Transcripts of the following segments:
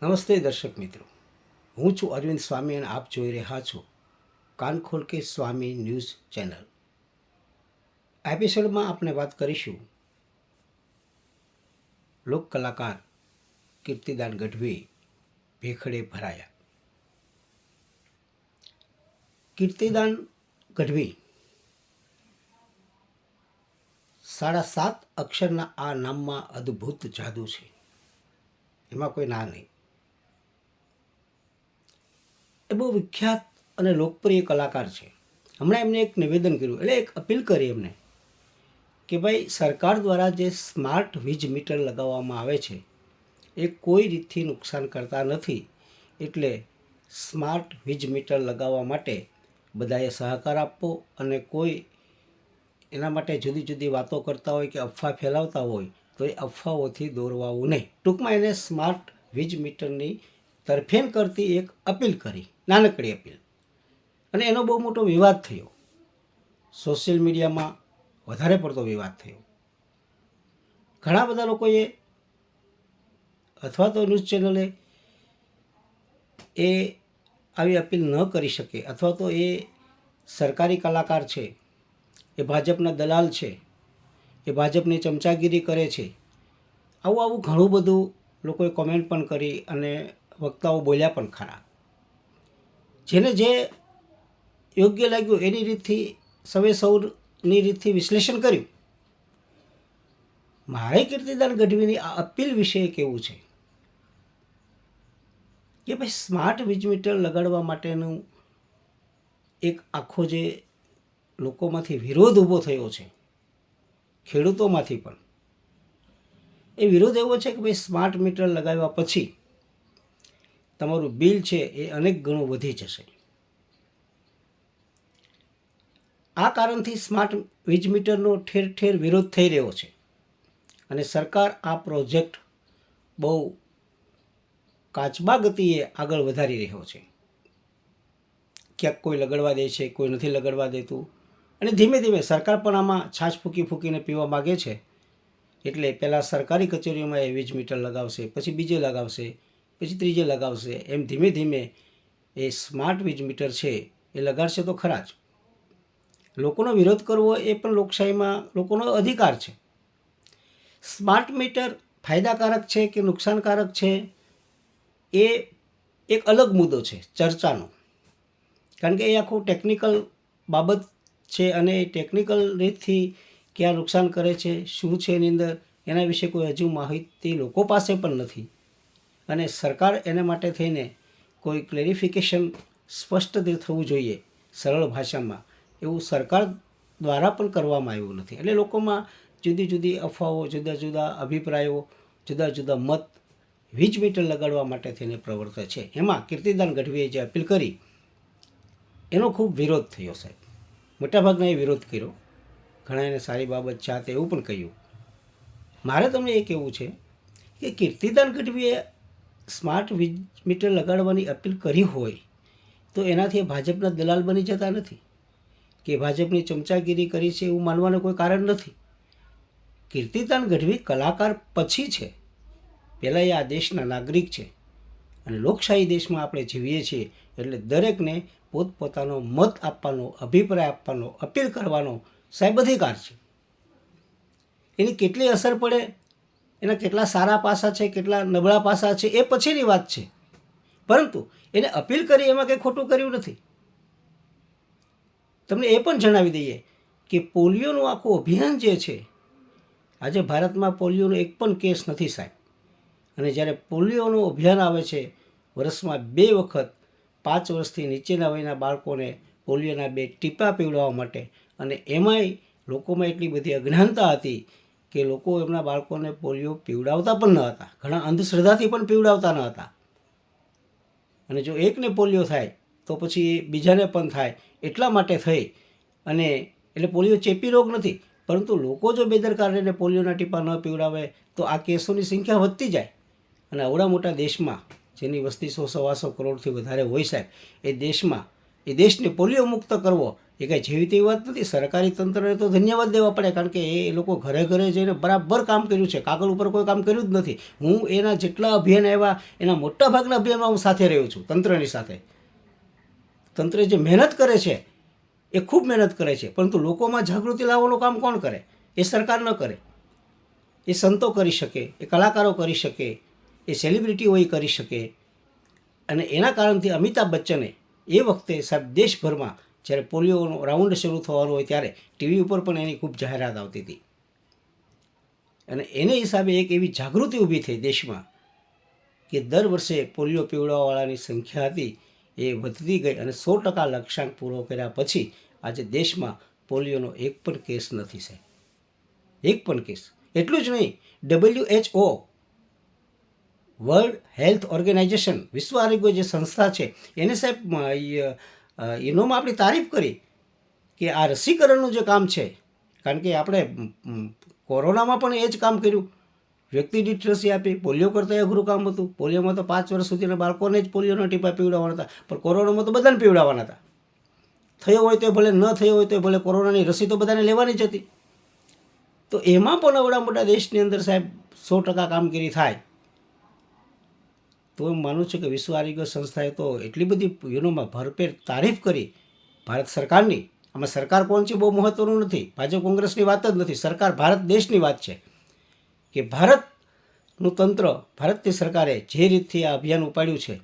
નમસ્તે દર્શક મિત્રો, હું છું અરવિંદ સ્વામી અને આપ જોઈ રહ્યા છો કાન ખોલ કે સ્વામી ન્યૂઝ ચેનલ. આ એપિસોડમાં આપણે વાત કરીશું લોક કલાકાર કીર્તિદાન ગઢવી ભેખડે ભરાયા. કીર્તિદાન ગઢવી 7.5 અક્ષરના આ નામમાં અદ્ભુત જાદુ છે, એમાં કોઈ ના નહીં. એ બહુ વિખ્યાત અને લોકપ્રિય કલાકાર છે. હમણાં એમને એક નિવેદન કર્યું, એટલે એક અપીલ કરી એમને કે ભાઈ સરકાર દ્વારા જે સ્માર્ટ વીજ મીટર લગાવવામાં આવે છે એ કોઈ રીતથી નુકસાન કરતા નથી, એટલે સ્માર્ટ વીજ મીટર લગાવવા માટે બધાએ સહકાર આપવો અને કોઈ એના માટે જુદી જુદી વાતો કરતા હોય કે અફવા ફેલાવતા હોય તો એ અફવાઓથી દોરવાવું નહીં. ટૂંકમાં એને સ્માર્ટ વીજ મીટરની તરફેણ કરતી એક અપીલ કરી, નાનકડી અપીલ. અને એનો બહુ મોટો વિવાદ થયો, સોશિયલ મીડિયામાં વધારે પડતો વિવાદ થયો. ઘણા બધા લોકોએ અથવા તો ન્યૂઝ ચેનલે એ આવી અપીલ ન કરી શકે, અથવા તો એ સરકારી કલાકાર છે, એ ભાજપના દલાલ છે, એ ભાજપની ચમચાગીરી કરે છે, આવું ઘણું બધું લોકોએ કોમેન્ટ પણ કરી અને વક્તાઓ બોલ્યા પણ ખરા. જેને જે યોગ્ય લાગ્યું એની રીતથી સૌની રીતથી વિશ્લેષણ કર્યું. મારે કીર્તિદાન ગઢવીની આ અપીલ વિશે કહેવું છે કે ભાઈ સ્માર્ટ વીજ મીટર લગાડવા માટેનું એક આખો જે લોકોમાંથી વિરોધ ઊભો થયો છે, ખેડૂતોમાંથી પણ, એ વિરોધ એવો છે કે ભાઈ સ્માર્ટ મીટર લગાવ્યા પછી તમારું બિલ છે એ અનેક ગણું વધી જશે. આ કારણથી સ્માર્ટ વીજ મીટરનો ઠેર ઠેર વિરોધ થઈ રહ્યો છે અને સરકાર આ પ્રોજેક્ટ બહુ કાચબા ગતિએ આગળ વધારી રહ્યો છે. ક્યાંક કોઈ લગાડવા દે છે, કોઈ નથી લગાડવા દેતું, અને ધીમે ધીમે સરકાર પણ આમાં છાશ ફૂંકીને પીવા માગે છે. એટલે પહેલાં સરકારી કચેરીઓમાં એ વીજ મીટર લગાવશે, પછી બીજે લગાવશે, પછી ત્રીજે લગાવશે, એમ ધીમે ધીમે એ સ્માર્ટ વીજ મીટર છે એ લગાડશે તો ખરા જ. લોકોનો વિરોધ કરવો એ પણ લોકશાહીમાં લોકોનો અધિકાર છે. સ્માર્ટ મીટર ફાયદાકારક છે કે નુકસાનકારક છે એ એક અલગ મુદ્દો છે ચર્ચાનો, કારણ કે એ આખું ટેકનિકલ બાબત છે અને એ ટેકનિકલ રીતથી ક્યાં નુકસાન કરે છે, શું છે એની અંદર, એના વિશે કોઈ હજુ માહિતી લોકો પાસે પણ નથી. અને સરકાર એને માટે થઈને કોઈ ક્લેરિફિકેશન સ્પષ્ટ થવું જોઈએ સરળ ભાષામાં, એવું સરકાર દ્વારા પણ કરવામાં આવ્યું નથી. એટલે લોકોમાં જુદી જુદી અફવાઓ, જુદા જુદા અભિપ્રાયો, જુદા જુદા મત વીજ મીટર લગાડવા માટે થઈને પ્રવર્તે છે. એમાં કીર્તિદાન ગઢવીએ જે અપીલ કરી એનો ખૂબ વિરોધ થયો સાહેબ. મોટાભાગના એ વિરોધ કર્યો, ઘણા એને સારી બાબત ચાહતે એવું પણ કહ્યું. મારે તમને એ કહેવું છે કે કીર્તિદાન ગઢવીએ સ્માર્ટ વીજ મીટર લગાડવાની અપીલ કરી હોય તો એનાથી ભાજપના દલાલ બની જતા નથી કે ભાજપની ચમચાગીરી કરી છે એવું માનવાનું કોઈ કારણ નથી. કીર્તિદાન ગઢવી કલાકાર પછી છે, પહેલાં એ આ દેશના નાગરિક છે અને લોકશાહી દેશમાં આપણે જીવીએ છીએ, એટલે દરેકને પોતપોતાનો મત આપવાનો, અભિપ્રાય આપવાનો, અપીલ કરવાનો સાહેબ અધિકાર છે. એની કેટલી અસર પડે, એના કેટલા સારા પાસા છે, કેટલા નબળા પાસા છે એ પછીની વાત છે, પરંતુ એને અપીલ કરી એમાં કંઈ ખોટું કર્યું નથી. તમને એ પણ જણાવી દઈએ કે પોલિયોનું આખું અભિયાન જે છે, આજે ભારતમાં પોલિયોનો એક પણ કેસ નથી સાહેબ. અને જ્યારે પોલિયોનું અભિયાન આવે છે, વર્ષમાં 2 વખત 5 વર્ષથી નીચેના વયના બાળકોને પોલિયોના 2 ટીપાં પીવડાવવા માટે, અને એમાંય લોકોમાં એટલી બધી અજ્ઞાનતા હતી કે લોકો એમના બાળકોને પોલિયો પીવડાવતા પણ ન હતા, ઘણા અંધશ્રદ્ધાથી પણ પીવડાવતા ન હતા. અને જો એકને પોલિયો થાય તો પછી બીજાને પણ થાય, એટલા માટે થઈ. અને એટલે પોલિયો ચેપી રોગ નથી, પરંતુ લોકો જો બેદરકાર રહીને પોલિયોના ટીપા ન પીવડાવે તો આ કેસોની સંખ્યા વધતી જાય. અને આવડા મોટા દેશમાં જેની વસ્તી 100-125 કરોડથી વધારે હોય સાહેબ, એ દેશમાં એ દેશને પોલિયો મુક્ત કરવો એ કાંઈ જેવી તેવી વાત નથી. સરકારી તંત્રને તો ધન્યવાદ દેવા પડે, કારણ કે એ લોકો ઘરે ઘરે જઈને બરાબર કામ કર્યું છે. કાગળ ઉપર કોઈ કામ કર્યું જ નથી. હું એના જેટલા અભિયાન આવ્યા એના મોટા ભાગના અભિયાનમાં હું સાથે રહ્યો છું, તંત્રની સાથે. તંત્ર જે મહેનત કરે છે એ ખૂબ મહેનત કરે છે, પરંતુ લોકોમાં જાગૃતિ લાવવાનું કામ કોણ કરે? એ સરકાર ન કરે. એ સંતો કરી શકે, એ કલાકારો કરી શકે, એ સેલિબ્રિટીઓ એ કરી શકે. અને એના કારણથી અમિતાભ બચ્ચને એ વખતે સાહેબ દેશભરમાં જ્યારે પોલિયોનો રાઉન્ડ શરૂ થવાનો હોય ત્યારે ટીવી ઉપર પણ એની ખૂબ જાહેરાત આવતી હતી. અને એને હિસાબે એક એવી જાગૃતિ ઊભી થઈ દેશમાં કે દર વર્ષે પોલિયો પીવડાવવાવાળાની સંખ્યા હતી એ વધતી ગઈ અને 100% લક્ષ્યાંક પૂરો કર્યા પછી આજે દેશમાં પોલિયોનો એક પણ કેસ નથી સાહેબ, એક પણ કેસ. એટલું જ નહીં, WHO વર્લ્ડ હેલ્થ ઓર્ગેનાઇઝેશન, વિશ્વ આરોગ્ય જે સંસ્થા છે, એને સાહેબ એનોમાં આપણી તારીફ કરી કે આ રસીકરણનું જે કામ છે, કારણ કે આપણે કોરોનામાં પણ એ જ કામ કર્યું, વ્યક્તિ દીઠ રસી આપી. પોલિયો કરતાં અઘરું કામ હતું. પોલિયોમાં તો 5 વર્ષ સુધીના બાળકોને જ પોલિયોના ટીપા પીવડાવવાના હતા, પણ કોરોનામાં તો બધાને પીવડાવવાના હતા. થયો હોય તો ભલે, ન થયો હોય તો ભલે, કોરોનાની રસી તો બધાને લેવાની જ હતી. તો એમાં પણ અવડા મોટા દેશની અંદર સાહેબ 100% કામગીરી થાય તો હું માનું છું કે વિશ્વ આરોગ્ય સંસ્થાએ તો એટલી બધી યુનોમાં ભરપેર તારીફ કરી ભારત સરકારની. આમાં સરકાર કોણ છે બહુ મહત્ત્વનું નથી, ભાજપ કોંગ્રેસની વાત જ નથી. સરકાર ભારત દેશની વાત છે કે ભારતનું તંત્ર, ભારતની સરકારે જે રીતથી આ અભિયાન ઉપાડ્યું છે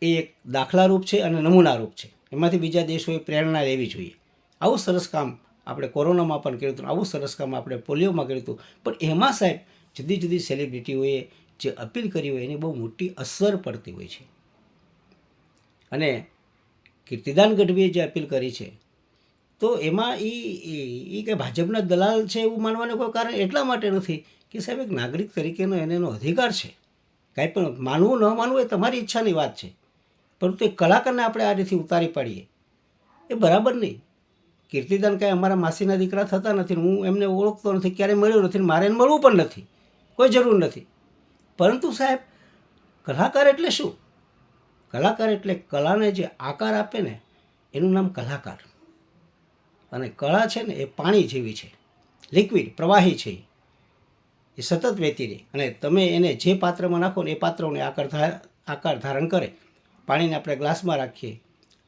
એ એક દાખલારૂપ છે અને નમૂનારૂપ છે. એમાંથી બીજા દેશોએ પ્રેરણા લેવી જોઈએ. આવું સરસ કામ આપણે કોરોનામાં પણ કર્યું હતું, આવું સરસ કામ આપણે પોલિયોમાં કર્યું હતું. પણ એમાં સાહેબ જુદી જુદી સેલિબ્રિટીઓએ જે અપીલ કરી હોય એની બહુ મોટી અસર પડતી હોય છે. અને કીર્તિદાન ગઢવીએ જે અપીલ કરી છે તો એમાં એ કે ભાજપના દલાલ છે એવું માનવાનું કોઈ કારણ એટલા માટે નથી કે સાહેબ એક નાગરિક તરીકેનો એનો અધિકાર છે. કાંઈ પણ માનવું ન માનવું એ તમારી ઈચ્છાની વાત છે, પરંતુ એક કલાકારને આપણે આ રીતે ઉતારી પાડીએ એ બરાબર નહીં. કીર્તિદાન કાંઈ અમારા માસીના દીકરા થતા નથી, હું એમને ઓળખતો નથી, ક્યારેય મળ્યો નથી, મારે એને મળવું પણ નથી, કોઈ જરૂર નથી. પરંતુ સાહેબ કલાકાર એટલે શું? કલાકાર એટલે કલાને જે આકાર આપે ને એનું નામ કલાકાર. અને કળા છે ને એ પાણી જેવી છે, લિક્વિડ, પ્રવાહી છે. એ સતત વહેતી રહે અને તમે એને જે પાત્રમાં નાખો ને એ પાત્રોને આકાર ધારણ કરે. પાણીને આપણે ગ્લાસમાં રાખીએ,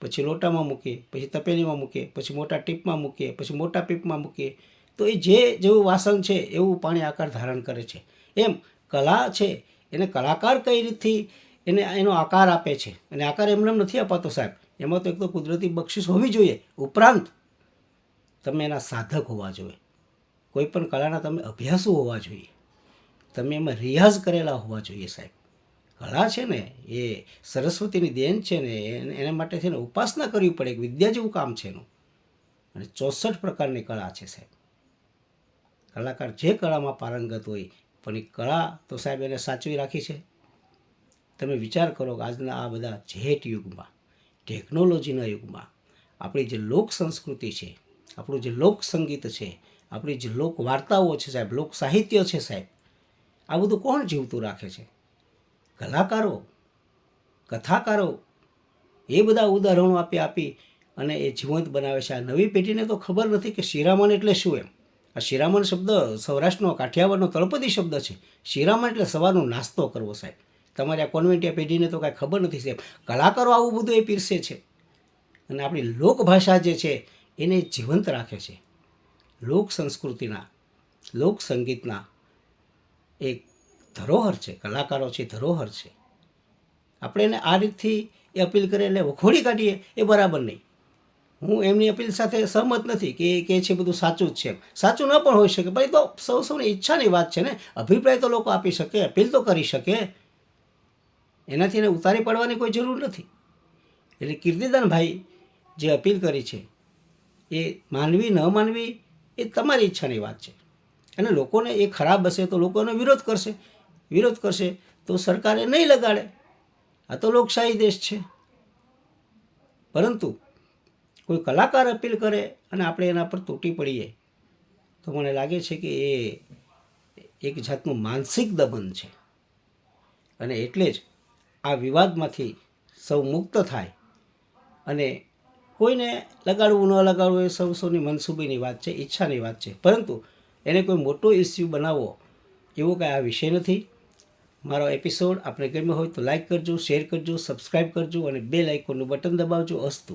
પછી લોટામાં મૂકીએ, પછી તપેલીમાં મૂકીએ, પછી મોટા ટીપમાં મૂકીએ, પછી મોટા પીપમાં મૂકીએ, તો એ જેવું વાસણ છે એવું પાણી આકાર ધારણ કરે છે. એમ કલા છે એને કલાકાર કઈ રીતથી એનો આકાર આપે છે. અને આકાર એમને નથી અપાતો સાહેબ, એમાં તો એક તો કુદરતી બક્ષિસ હોવી જોઈએ, ઉપરાંત તમે એના સાધક હોવા જોઈએ, કોઈ પણ કલાના તમે અભ્યાસુ હોવા જોઈએ, તમે એમાં રિયાઝ કરેલા હોવા જોઈએ સાહેબ. કળા છે ને એ સરસ્વતીની દેન છે ને, એના માટે થઈને ઉપાસના કરવી પડે, એક વિદ્યા જેવું કામ છે એનું. અને 64 પ્રકારની કળા છે સાહેબ. કલાકાર જે કળામાં પારંગત હોય, પણ એ કળા તો સાહેબ એને સાચવી રાખી છે. તમે વિચાર કરો કે આજના આ બધા જેટ યુગમાં, ટેકનોલોજીના યુગમાં આપણી જે લોક સંસ્કૃતિ છે, આપણું જે લોક સંગીત છે, આપણી જે લોક વાર્તાઓ છે સાહેબ, લોક સાહિત્ય છે સાહેબ, આ બધું કોણ જીવતું રાખે છે? કલાકારો, કથાકારો. એ બધા ઉદાહરણો આપી અને એ જીવંત બનાવે છે. આ નવી પેઢીને તો ખબર નથી કે શિરામણ એટલે શું એમ. આ શિરામણ શબ્દ સૌરાષ્ટ્રનો, કાઠિયાવાડનો તળપદી શબ્દ છે. શિરામણ એટલે સવારનો નાસ્તો કરવો સાહેબ. તમારે આ કોન્વેન્ટિયા પેઢીને તો કાંઈ ખબર નથી સાહેબ. કલાકારો આવું બધું એ પીરસે છે અને આપણી લોકભાષા જે છે એને જીવંત રાખે છે. લોક સંસ્કૃતિના, લોક સંગીતના એક ધરોહર છે, કલાકારો છે, ધરોહર છે. આપણે એને આ રીતથી એ અપીલ કરે એટલે વખોડી કાઢીએ એ બરાબર નહીં. હું એમની અપીલ સાથે સહમત નથી કે એ કહે છે બધું સાચું જ છે. સાચું ન પણ હોઈ શકે, ભાઈ તો સૌની ઈચ્છાની વાત છે ને. અભિપ્રાય તો લોકો આપી શકે, અપીલ તો કરી શકે, એનાથી એને ઉતારી પાડવાની કોઈ જરૂર નથી. એટલે કીર્તિદાનભાઈ જે અપીલ કરી છે એ માનવી ન માનવી એ તમારી ઈચ્છાની વાત છે. અને લોકોને એ ખરાબ હશે તો લોકો એનો વિરોધ કરશે તો સરકારે નહીં લગાડે. આ તો લોકશાહી દેશ છે. પરંતુ કોઈ કલાકાર અપીલ કરે અને આપણે એના પર તૂટી પડીએ તો મને લાગે છે કે એ એક જાતનું માનસિક દમન છે. અને એટલે જ આ વિવાદમાંથી સૌ મુક્ત થાય અને કોઈને લગાડવું ન લગાડવું એ સૌની મનસુબીની વાત છે, ઈચ્છાની વાત છે, પરંતુ એને કોઈ મોટો ઇસ્યુ બનાવવો એવો કાંઈ આ વિષય નથી. મારો એપિસોડ આપણે ગમ્યો હોય તો લાઈક કરજો, શેર કરજો, સબસ્ક્રાઈબ કરજો અને બેલ આઇકોનનું બટન દબાવજો. અસ્તુ.